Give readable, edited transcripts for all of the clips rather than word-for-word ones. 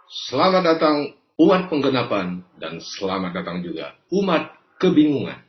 Selamat datang umat penggenapan dan selamat datang juga umat kebingungan.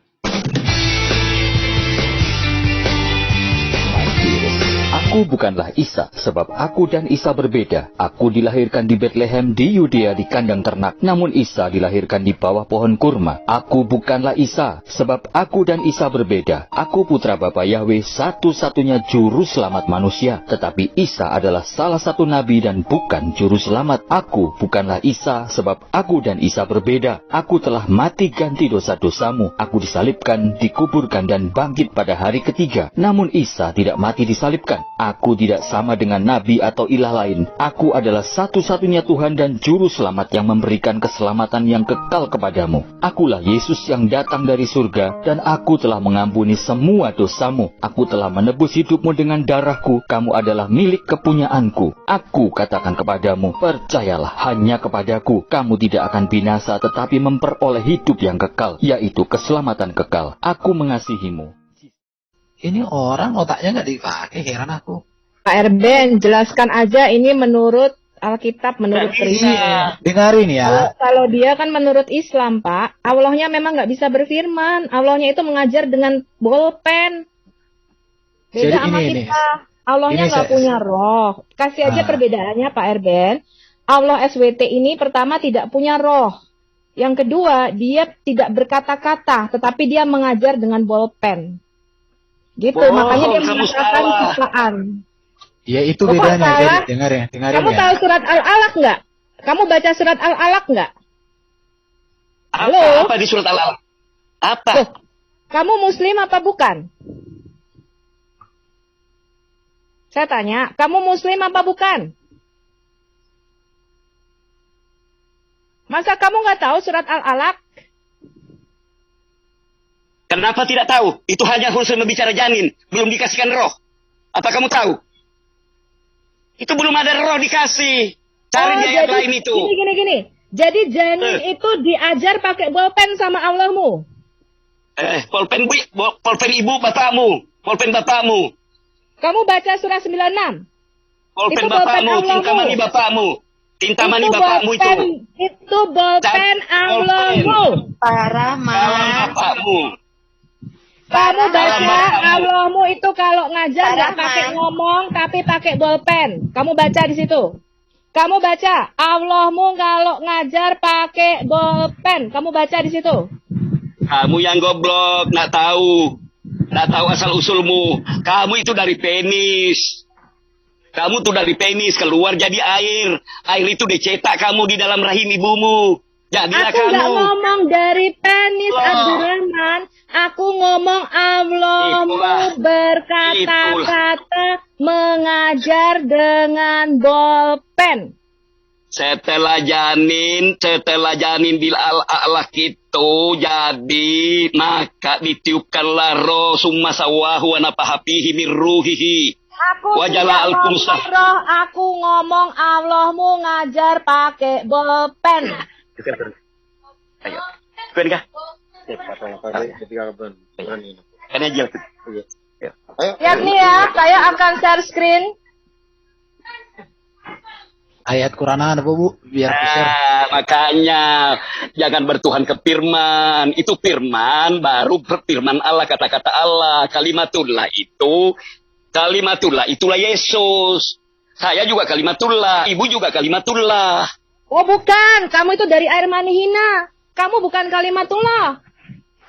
Aku bukanlah Isa, sebab aku dan Isa berbeda. Aku dilahirkan di Bethlehem di Yudea di kandang ternak, namun Isa dilahirkan di bawah pohon kurma. Aku bukanlah Isa, sebab aku dan Isa berbeda. Aku putra Bapa Yahweh, satu-satunya juru selamat manusia. Tetapi Isa adalah salah satu nabi dan bukan juru selamat. Aku bukanlah Isa, sebab aku dan Isa berbeda. Aku telah mati ganti dosa-dosamu. Aku disalibkan, dikuburkan dan bangkit pada hari ketiga. Namun Isa tidak mati disalibkan. Aku tidak sama dengan nabi atau ilah lain. Aku adalah satu-satunya Tuhan dan Juru Selamat yang memberikan keselamatan yang kekal kepadamu. Akulah Yesus yang datang dari surga, dan aku telah mengampuni semua dosamu. Aku telah menebus hidupmu dengan darahku. Kamu adalah milik kepunyaanku. Aku katakan kepadamu, percayalah hanya kepadaku. Kamu tidak akan binasa, tetapi memperoleh hidup yang kekal, yaitu keselamatan kekal. Aku mengasihimu. Ini orang otaknya nggak dipakai, heran aku. Pak Erben, jelaskan aja ini menurut Alkitab, menurut Kristen. Dengarin ya. Kalau dia kan menurut Islam, Pak, Allahnya memang nggak bisa berfirman. Allahnya itu mengajar dengan bolpen. Beda sama kita. Allahnya nggak punya roh. Kasih aja perbedaannya, Pak Erben. Allah SWT ini pertama tidak punya roh. Yang kedua, dia tidak berkata-kata, tetapi dia mengajar dengan bolpen. Gitu, makanya dia mengatakan ciptaan. Ya itu bedanya, jadi dengarin Kamu ya. tahu surat Al-Alaq nggak? Kamu baca surat Al-Alaq nggak? Halo? Apa di surat Al-Alaq? Apa? Loh, kamu muslim apa bukan? Saya tanya, kamu muslim apa bukan? Masa kamu nggak tahu surat Al-Alaq? Kenapa tidak tahu? Itu hanya khusus membicara janin. Belum dikasihkan roh. Apa kamu tahu? Itu belum ada roh dikasih. Cari di ayat lain itu. Gini. Jadi janin itu diajar pakai bolpen sama Allahmu. Bolpen ibu bapakmu. Bolpen bapakmu. Kamu baca surah 96. Bolpen itu bapakmu. Tintamani bapakmu. Tintamani bapakmu itu. Itu bolpen Allahmu. Para bapakmu. Kamu baca Allahmu itu kalau ngajar nggak pakai ngomong tapi pakai bolpen. Kamu baca di situ. Kamu baca Allahmu kalau ngajar pakai bolpen. Kamu baca di situ. Kamu yang goblok, nggak tahu asal usulmu. Kamu itu dari penis. Kamu tuh dari penis keluar jadi air. Air itu dicetak kamu di dalam rahim ibumu. Jadilah aku nggak kamu. ngomong dari penis, Abdurrahman. Aku ngomong Allahmu berkata-kata mengajar dengan bolpen. Setelah janin di al-alaq itu jadi, maka ditiupkanlah roh summa sawahu wa nafahafihi min ruhihi. Aku tidak ngomong roh, aku ngomong Allahmu ngajar pakai bolpen. Ayo. Kuan kah? Kan aja. Lihat nih ya, saya akan share screen. Ayat Quranan apa Bu? Biar share. Makanya jangan bertuhan ke firman. Itu firman baru firman Allah, kata-kata Allah. Kalimatullah itulah Yesus. Saya juga kalimatullah, ibu juga kalimatullah. Oh bukan, kamu itu dari air mani hina. Kamu bukan kalimatullah.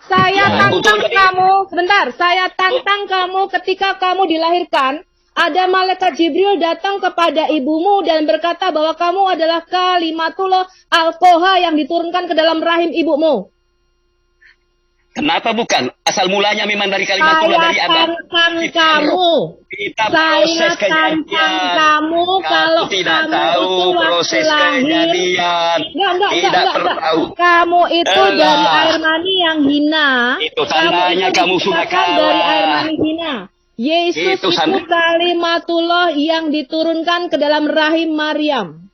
Saya tantang kamu, sebentar, saya tantang kamu ketika kamu dilahirkan. Ada malaikat Jibril datang kepada ibumu dan berkata bahwa kamu adalah kalimatullah al-Qoha yang diturunkan ke dalam rahim ibumu. Kenapa bukan? Asal mulanya memang dari kalimatullah dari Adam. Saya tantang kamu kalau tidak kamu tahu itu proses lahir. kejadian. Tidak tahu. Kamu itu dari air mani yang hina. Itu tandanya kamu sudah kalah. Dari air mani hina. Yesus itu kalimatullah yang diturunkan ke dalam rahim Maryam.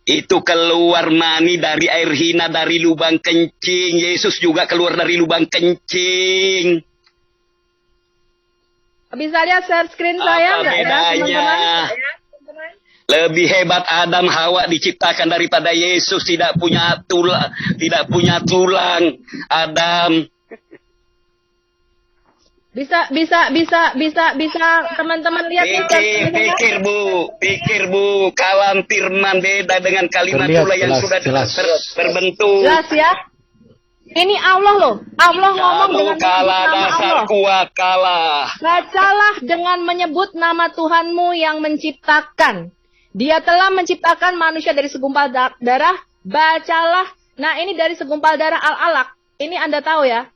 Itu keluar mani dari air hina, dari lubang kencing. Yesus juga keluar dari lubang kencing. Bisa lihat share screen saya nggak ya, teman-teman? Lebih hebat Adam Hawa diciptakan daripada Yesus tidak punya tulang. Adam. Bisa teman-teman lihat Pikir Bu, kalam firman beda dengan kalimat Terlihat, pula yang jelas, sudah jelas. terbentuk. jelas ya. Ini Allah loh. Allah ngomong Kamu dengan kalah nama dasar Allah. kuat kalah. Bacalah dengan menyebut nama Tuhanmu yang menciptakan. Dia telah menciptakan manusia dari segumpal darah. Bacalah. Nah, ini dari segumpal darah Al-Alaq. Ini Anda tahu ya.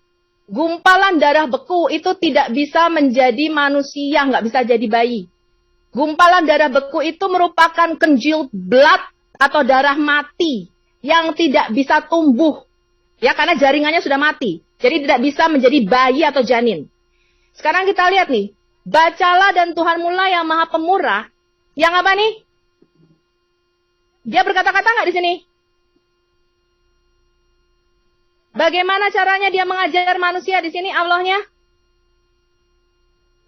Gumpalan darah beku itu tidak bisa menjadi manusia, nggak bisa jadi bayi. Gumpalan darah beku itu merupakan congealed blood atau darah mati yang tidak bisa tumbuh. Ya, karena jaringannya sudah mati. Jadi tidak bisa menjadi bayi atau janin. Sekarang kita lihat nih. Bacalah dan Tuhanmu lah yang maha pemurah. Yang apa nih? Dia berkata-kata nggak di sini? Bagaimana caranya dia mengajar manusia di sini Allahnya?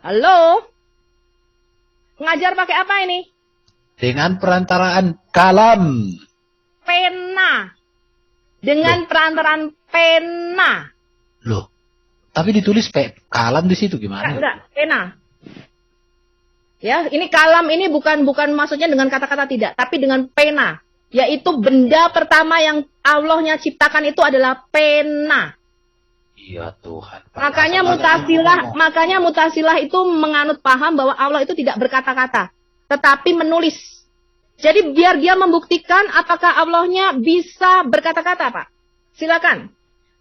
Halo? Ngajar pakai apa ini? Dengan perantaraan kalam. Pena. Dengan perantaraan pena. Loh, tapi ditulis kalam di situ gimana? Enggak, pena. Ya, ini kalam ini bukan maksudnya dengan kata-kata tidak, tapi dengan pena. Yaitu benda pertama yang Allahnya ciptakan itu adalah pena. Iya Tuhan. Makanya mutasilah itu menganut paham bahwa Allah itu tidak berkata-kata, tetapi menulis. Jadi biar dia membuktikan apakah Allahnya bisa berkata-kata, Pak. Silakan.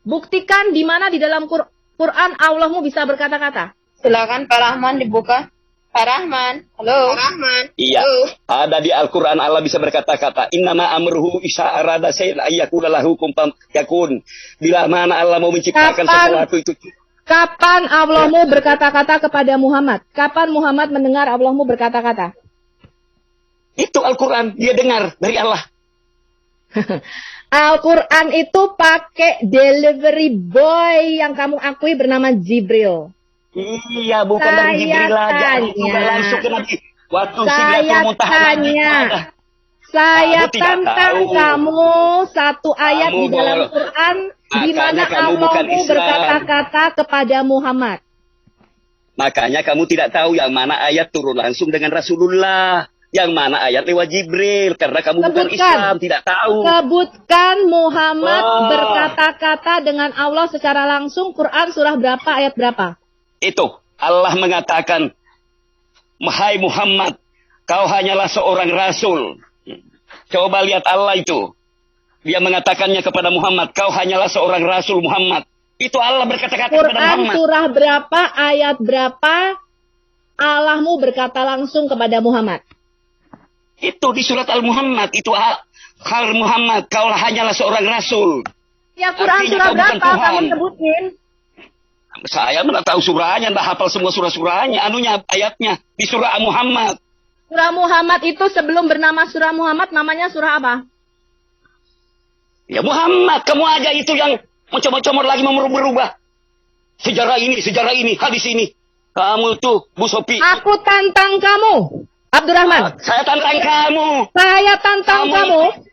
Buktikan di mana di dalam Quran Allahmu bisa berkata-kata. Silakan Pak Rahman dibuka. Pak Rahman, halo. Pak Rahman. Iya. Ada di Al-Quran Allah bisa berkata-kata. Innama amruhu isa arada sayyid ayyakula lahu kumpam yakun. Bila mana Allah mau menciptakan sesuatu itu. Kapan Allahmu berkata-kata kepada Muhammad? Kapan Muhammad mendengar Allahmu berkata-kata? Itu Al-Quran. Dia dengar dari Allah. Al-Quran itu pakai delivery boy yang kamu akui bernama Jibril. Iya, bukan dari Jibril aja. Langsung ke Nabi. Waktu Saya tantang kamu satu ayat di dalam Quran di mana Allahmu berkata-kata kepada Muhammad. Makanya kamu tidak tahu yang mana ayat turun langsung dengan Rasulullah. Yang mana ayat lewat Jibril. Karena kamu bukan Islam, tidak tahu. Sebutkan Muhammad berkata-kata dengan Allah secara langsung. Quran surah berapa, ayat berapa? Itu. Allah mengatakan, Hai Muhammad, kau hanyalah seorang Rasul. Coba lihat Allah itu. Dia mengatakannya kepada Muhammad, kau hanyalah seorang Rasul Muhammad. Itu Allah berkata-kata kepada Muhammad. Quran surah berapa, ayat berapa, Allahmu berkata langsung kepada Muhammad. Itu di surat Al-Muhammad. Itu hal Muhammad. Kaulah hanyalah seorang Rasul. Ya Quran surah berapa kamu sebutin? Saya tidak tahu surahnya. Tidak hafal semua surah-surahnya. Ayatnya. Di surah Muhammad. Surah Muhammad itu sebelum bernama surah Muhammad namanya surah apa? Ya Muhammad. Kamu aja itu yang mencomot-comot lagi mau berubah. Sejarah ini, hadis ini. Kamu tuh, Bu Sophie. Aku tantang kamu. Abdurrahman. Saya tantang kamu. Saya tantang kamu.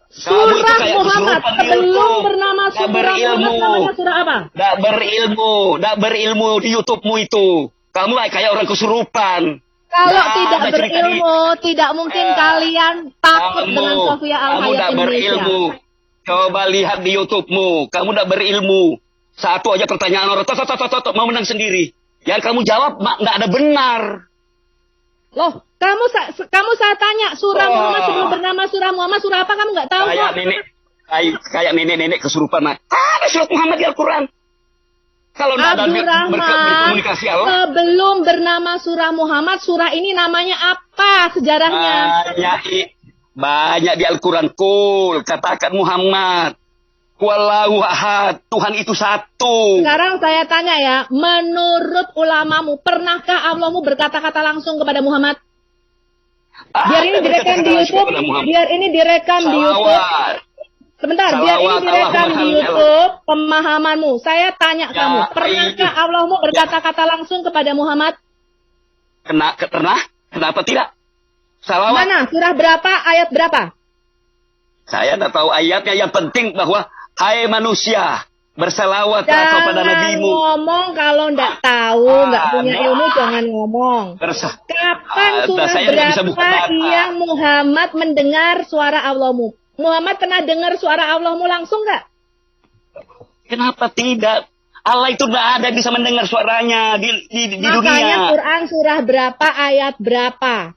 Surah Muhammad sebelum bernama surah Muhammad namanya surah apa? Tidak berilmu di YouTube-mu itu. Kamu kayak orang kesurupan. Kalau tidak berilmu, tidak mungkin kalian takut dengan Sofia Al-Hayat Indonesia. Kamu berilmu. Coba lihat di YouTube-mu. Kamu tidak berilmu. Satu aja pertanyaan orang mau menang sendiri. Yang kamu jawab tidak ada benar. Loh, kamu saya tanya surah Muhammad sebelum bernama surah Muhammad surah apa kamu nggak tahu kok? Kayak nenek kesurupan. Ada surat Muhammad di Al-Quran. Kalau tidak ada berkomunikasi Allah. Sebelum bernama surah Muhammad, surah ini namanya apa sejarahnya? Banyak di Al-Quran. Katakan Muhammad. Wallahu ahad. Tuhan itu satu. Sekarang saya tanya ya, menurut ulamamu, pernahkah Allahmu berkata-kata langsung kepada Muhammad? Biar ini direkam di YouTube. Sebentar, biar ini direkam di YouTube pemahamanmu. Saya tanya kamu, pernahkah Allahmu berkata-kata langsung kepada Muhammad? Pernah? Kenapa tidak? Salawat. Mana? Surah berapa? Ayat berapa? Saya tidak tahu ayatnya. Yang penting bahwa hai manusia, bersalawat kepada nabimu. Ngomong kalau nggak tahu, nggak punya ilmu, jangan ngomong. Kapan surah berapa yang Muhammad mendengar suara Allahmu? Muhammad pernah dengar suara Allahmu langsung nggak? Kenapa tidak? Allah itu tidak ada bisa mendengar suaranya di dunia. Makanya Quran surah berapa, ayat berapa?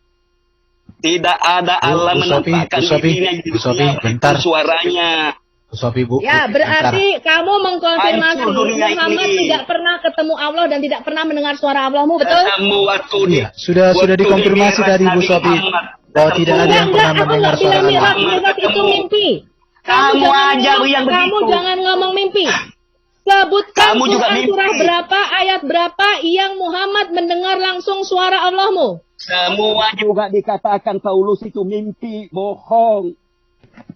Tidak ada Allah menampakkan dirinya di dunia bentar. Suaranya. Sofi, Bu. Ya, berarti kamu mengkonfirmasi Muhammad ini. tidak pernah ketemu Allah dan tidak pernah mendengar suara Allahmu, betul? Iya, sudah dikonfirmasi tadi Bu Sofi bahwa tidak ada yang pernah mendengar suara Allah. Mi'raj itu mimpi. Kamu aja yang begitu. Kamu jangan ngomong mimpi. Sebutkan surah berapa, ayat berapa yang Muhammad mendengar langsung suara Allahmu. Semua juga dikatakan Paulus itu mimpi, bohong.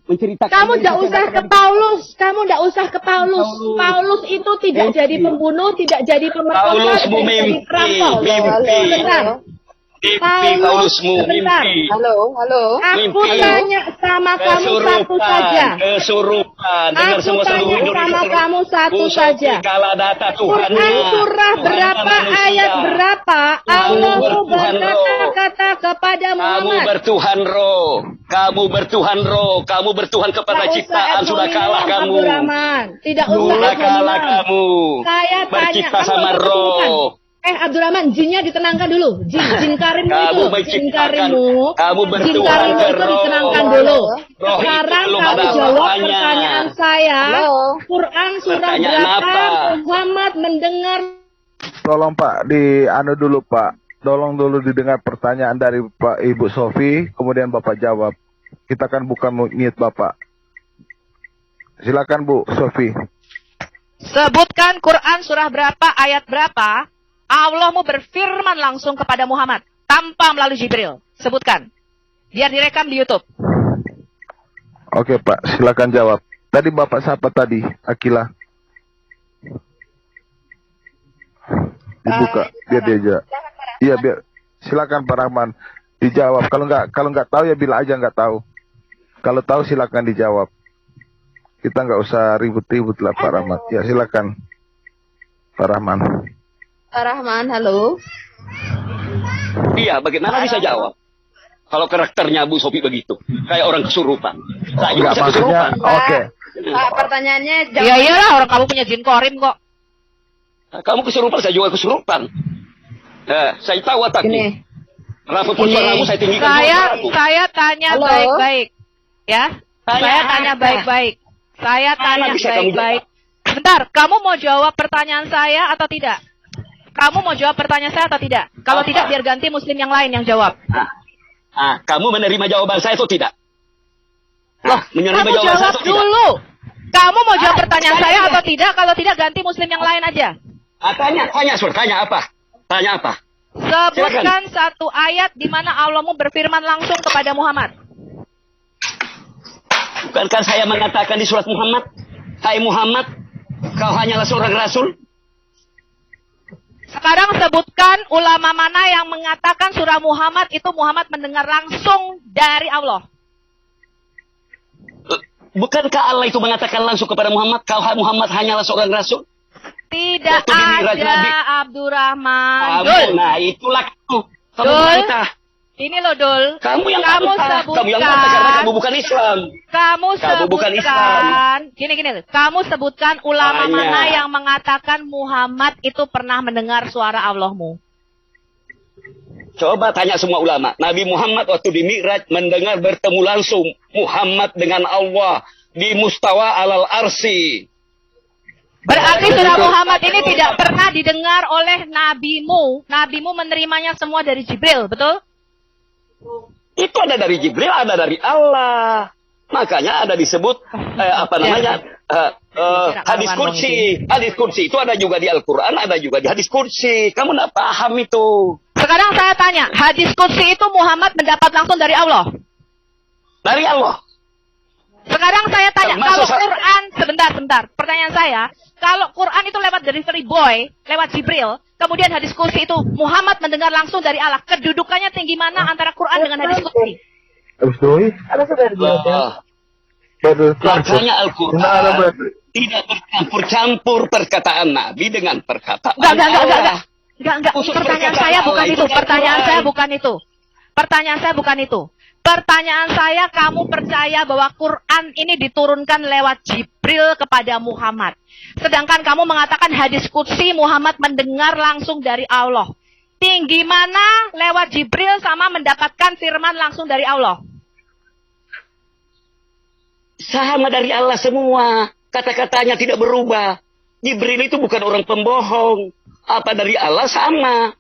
Menceritakan kamu tidak usah ke Paulus. Kamu tidak usah ke Paulus. Paulus itu tidak jadi pembunuh, tidak jadi pemerkosa, Paulus tidak jadi perampok. Paulusmu mimpi. Halo. Aku tanya sama kamu satu saja. Kesurupan. Dengar Aku semua seluruh tanya Indonesia. sama kamu satu saja. Kala data Tuhan. Quran surah berapa, ayat berapa Allah berkata-kata kepada Kamu Muhammad. bertuhan roh. Kamu bertuhan roh. Kamu bertuhan kepada ciptaan. Sudah kalah kamu. Abdurrahman. Tidak usah Sudah kalah kamu. Saya tanya. Bercipta sama roh. Abdurrahman, jinnya ditenangkan dulu. Jin karimmu Kamu itu. Jin karimmu. Kamu Jin bertuhan karimmu ke itu roh. ditenangkan dulu. Roh Sekarang itu kamu ada jawab apa-apanya. pertanyaan saya. Quran surah Pertanyaan berapa apa? Muhammad mendengar. Tolong Pak, dulu Pak. Tolong dulu didengar pertanyaan dari Pak Ibu Sofi, kemudian Bapak jawab. Kita kan bukan mute Bapak. Silakan Bu Sofi. Sebutkan Quran surah berapa, ayat berapa Allahmu berfirman langsung kepada Muhammad tanpa melalui Jibril. Sebutkan. Biar direkam di YouTube. Oke Pak, silakan jawab. Tadi Bapak siapa tadi? Akila. Dibuka, biar dia aja. Iya, biar. Silakan Pak Rahman dijawab. Kalau nggak tahu ya bilang aja nggak tahu. Kalau tahu silakan dijawab. Kita nggak usah ribut-ribut lah Pak Rahman. Ya silakan Pak Rahman. Pak Rahman, halo. Iya, bagaimana bisa jawab? Kalau karakternya Bu Sofi begitu, kayak orang kesurupan. Saya juga bisa kesurupan. Oke. Pak, pertanyaannya Ya iyalah, orang kamu punya jin korim kok. Kamu kesurupan, saya juga kesurupan. Saya tahu otaknya. Rapapun suaramu saya tinggikan. Saya tanya baik-baik. Ya, saya tanya baik-baik. Saya tanya baik-baik. Bentar, kamu mau jawab pertanyaan saya atau tidak? Kamu mau jawab pertanyaan saya atau tidak? Kalau tidak, biar ganti muslim yang lain yang jawab. Kamu menerima jawaban saya atau tidak? Loh, menerima kamu jawaban saya jawab atau tidak? dulu. Kamu mau jawab pertanyaan saya atau tidak? Kalau tidak, ganti muslim yang lain aja. Tanya apa? Tanya apa? Sebutkan satu ayat di mana Allahmu berfirman langsung kepada Muhammad. Bukankah saya mengatakan di surat Muhammad, hai Muhammad, kau hanyalah seorang rasul? Sekarang sebutkan ulama mana yang mengatakan surah Muhammad itu Muhammad mendengar langsung dari Allah. Bukankah Allah itu mengatakan langsung kepada Muhammad, kau Muhammad hanyalah seorang rasul? Tidak ada, Abdurrahman. Dul. Nah, itulah kamu. Kamu Dul. bantah. Ini loh, Dul. Kamu yang kamu bantah. sebutkan. Kamu yang bantah karena kamu bukan Islam. Kamu bukan Islam. sebutkan. Gini. Kamu sebutkan ulama Tanya. mana yang mengatakan Muhammad itu pernah mendengar suara Allahmu. Coba tanya semua ulama. Nabi Muhammad waktu di Mi'raj mendengar bertemu langsung Muhammad dengan Allah di mustawa alal arsi. Berarti surah Muhammad ini tidak pernah didengar oleh nabimu. Nabimu menerimanya semua dari Jibril, betul? Itu ada dari Jibril, ada dari Allah. Makanya ada disebut hadis kursi. Hadis kursi itu ada juga di Al-Quran, ada juga di hadis kursi. Kamu tidak paham itu. Sekarang saya tanya, hadis kursi itu Muhammad mendapat langsung dari Allah? Dari Allah. Sekarang saya tanya, Termasuk kalau Quran, sebentar. Pertanyaan saya, kalau Quran itu lewat delivery boy, lewat Jibril, Kemudian hadis kursi itu Muhammad mendengar langsung dari Allah. Kedudukannya tinggi mana antara Quran dengan hadis kursi? Makanya Al-Quran tidak bercampur-campur perkataan Nabi dengan perkataan Allah. Enggak. Pertanyaan saya bukan itu. Pertanyaan saya bukan itu. Pertanyaan saya bukan itu. Pertanyaan saya, kamu percaya bahwa Quran ini diturunkan lewat Jibril kepada Muhammad. Sedangkan kamu mengatakan hadis qudsi Muhammad mendengar langsung dari Allah. Tinggi mana lewat Jibril sama mendapatkan firman langsung dari Allah? Sama dari Allah semua. Kata-katanya tidak berubah. Jibril itu bukan orang pembohong. Apa dari Allah sama.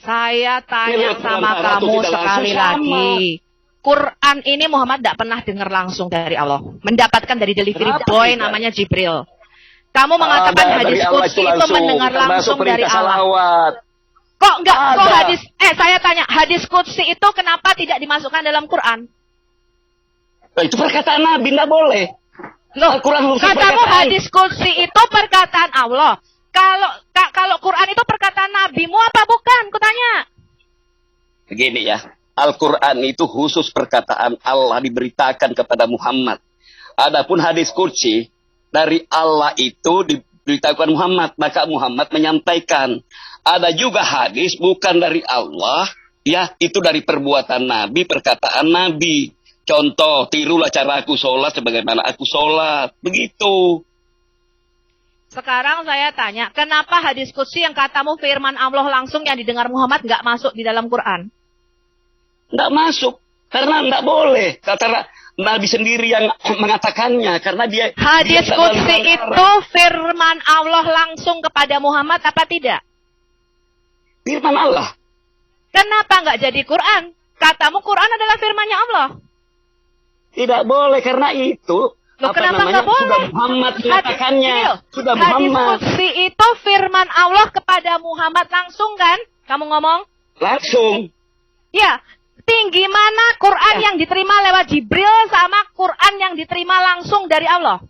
Saya tanya sama kamu sekali lagi. Quran ini Muhammad tidak pernah dengar langsung dari Allah. Mendapatkan dari delivery boy namanya Jibril. Kamu mengatakan hadis qudsi itu mendengar langsung dari Allah. Kok enggak? Kok hadis? Saya tanya, hadis qudsi itu kenapa tidak dimasukkan dalam Quran? Itu perkataan Nabi, tidak boleh. Loh, katamu hadis qudsi itu perkataan Allah. Kalau Quran itu perkataan Nabimu apa bukan? Kutanya. Begini ya, Al-Quran itu khusus perkataan Allah diberitakan kepada Muhammad. Adapun hadis qudsi dari Allah itu diberitakan Muhammad, maka Muhammad menyampaikan. Ada juga hadis bukan dari Allah, ya itu dari perbuatan Nabi, perkataan Nabi. Contoh, tirulah cara aku sholat sebagaimana aku sholat. Begitu. Sekarang saya tanya, kenapa hadis qudsi yang katamu firman Allah langsung yang didengar Muhammad nggak masuk di dalam Quran? Nggak masuk. Karena nggak boleh. Kata Nabi sendiri yang mengatakannya. Karena dia... Hadis qudsi itu firman Allah langsung kepada Muhammad apa tidak? Firman Allah. Kenapa nggak jadi Quran? Katamu Quran adalah firmannya Allah. Tidak boleh karena itu... Loh, kenapa nggak boleh? Sudah Muhammad mengatakannya. Sudah Muhammad. Hadis qudsi itu firman Allah kepada Muhammad langsung kan? Kamu ngomong? Langsung. Ya. Tinggi mana Quran yang diterima lewat Jibril sama Quran yang diterima langsung dari Allah?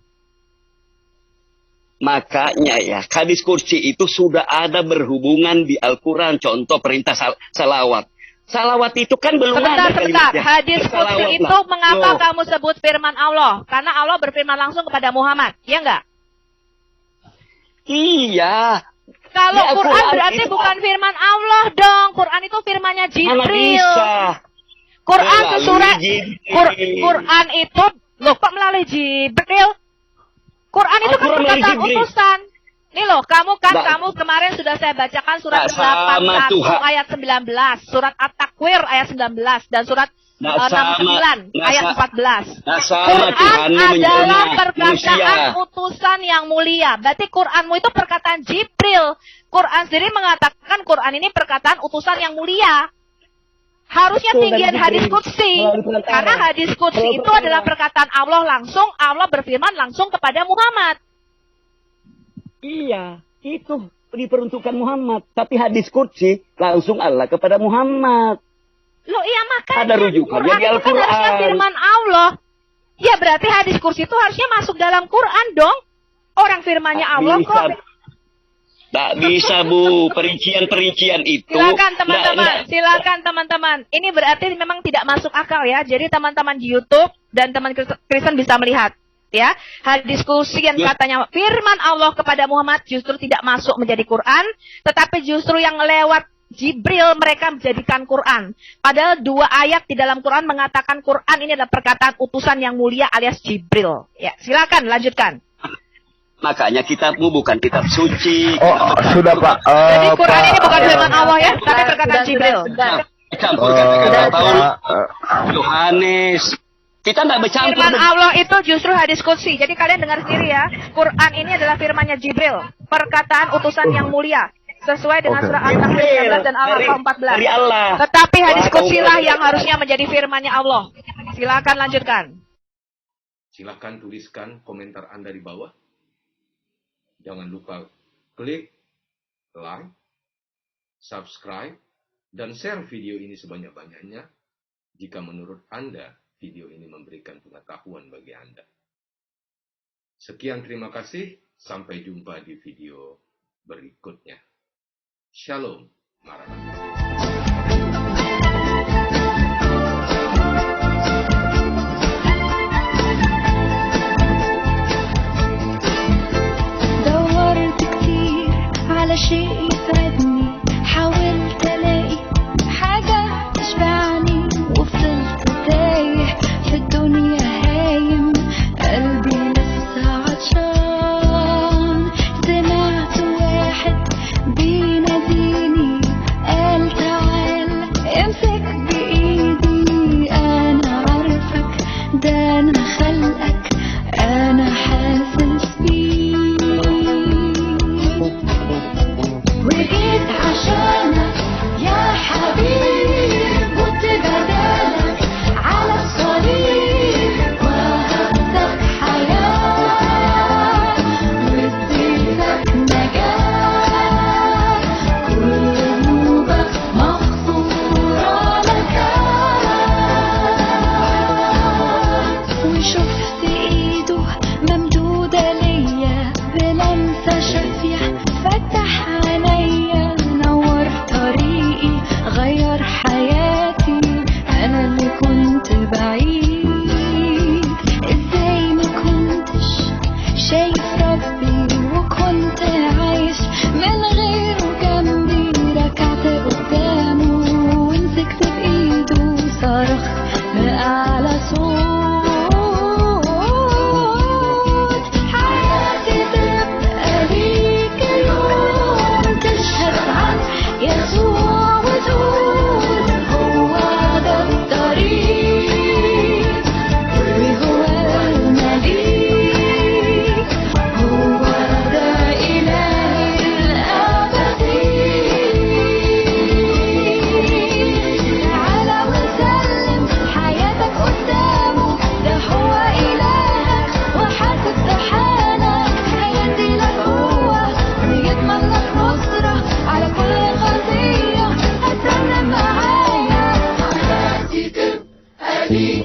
Makanya ya, hadis qudsi itu sudah ada berhubungan di Al-Quran. Contoh perintah salawat. Salawat itu kan belum ada kalimatnya. Hadis qudsi itu mengapa kamu sebut firman Allah? Karena Allah berfirman langsung kepada Muhammad, ya enggak? Iya. Kalau Quran berarti bukan firman Allah dong. Quran itu firmannya Jibril. Quran sesurat Quran itu loh kok melalui Jibril? Quran itu kan perkataan utusan. Nih loh, kamu kemarin sudah saya bacakan surat 81 ayat 19, surat At-Takwir ayat 19 dan surat 69 ayat 14. Quran adalah perkataan utusan yang mulia. Berarti Quranmu itu perkataan Jibril. Quran sendiri mengatakan Quran ini perkataan utusan yang mulia. Harusnya tinggian hadis qudsi. Karena hadis qudsi itu adalah perkataan Allah langsung. Allah berfirman langsung kepada Muhammad. Iya, itu diperuntukkan Muhammad. Tapi hadis qudsi langsung Allah kepada Muhammad. Loh iya makanya ada rujukannya di Al-Quran. Kan harusnya firman Allah. Ya berarti hadis qudsi itu harusnya masuk dalam Quran dong. Orang firmannya Allah kok. Tak bisa Bu, perincian-perincian itu. Silakan teman-teman. Ini berarti memang tidak masuk akal ya. Jadi teman-teman di YouTube dan teman Kristen bisa melihat. Ya, hadis qudsi yang katanya firman Allah kepada Muhammad justru tidak masuk menjadi Quran, tetapi justru yang lewat Jibril mereka menjadikan Quran. Padahal 2 ayat di dalam Quran mengatakan Quran ini adalah perkataan utusan yang mulia alias Jibril. Ya, silakan lanjutkan. Makanya kitabmu bukan kitab suci. Sudah Pak. Jadi Quran ini bukan firman Allah ya, tapi perkataan Jibril. Campur kata-kata Paulus, Yohanes. Kita tidak bercampur. Firman Allah itu justru hadis qudsi. Jadi kalian dengar sendiri ya. Quran ini adalah firmannya Jibril. Perkataan utusan yang mulia. Sesuai dengan surah Al-Takwir 19 dan Al-Baqarah 14. Tetapi hadis qudsi lah yang harusnya menjadi firmannya Allah. Silakan lanjutkan. Silakan tuliskan komentar Anda di bawah. Jangan lupa klik like, subscribe, dan share video ini sebanyak-banyaknya. Jika menurut Anda video ini memberikan pengetahuan bagi Anda. Sekian terima kasih, sampai jumpa di video berikutnya. Shalom, Maranatha. دورت كتير على شيء يسعدني، حاولت الاقي حاجة تشبعني، وفضلت تايه في الدنيا هايم، قلبي لسه عطشان. سمعت واحد بيناديني، قال تعال امسك بايدي، انا عارفك ده انا خلقك، انا حاسس بيك، وجيت عشانك يا حبيب، واتبدالك على الصليب، وهبتك حياة، واديتك نجاة، كل ذنوبك مغفورة لك. وشفت ايده ممدودة ليا بلمسة شافية، فتح عينيا، نور طريقي، غير حياتي، انا اللي كنت بعيد. ازاي ما كنتش شايف ربي، وكنت عايش من غيره جنبي، ركعت قدامه ومسكت بايده، صرخت بأعلى صوت، حياتي تبقى ليك يوم، تشهد عن يسوع وتقول هو ده الطريق، وهو المليك، هو ده إلهي الأبدي. تعالى وسلم حياتك قدامه، ده هو إلهك وحاسس بحالك، هيدي لك قوة ويضمن لك نصرة على كل خطية. هتسلم معايا، حياتي تبقى ليك.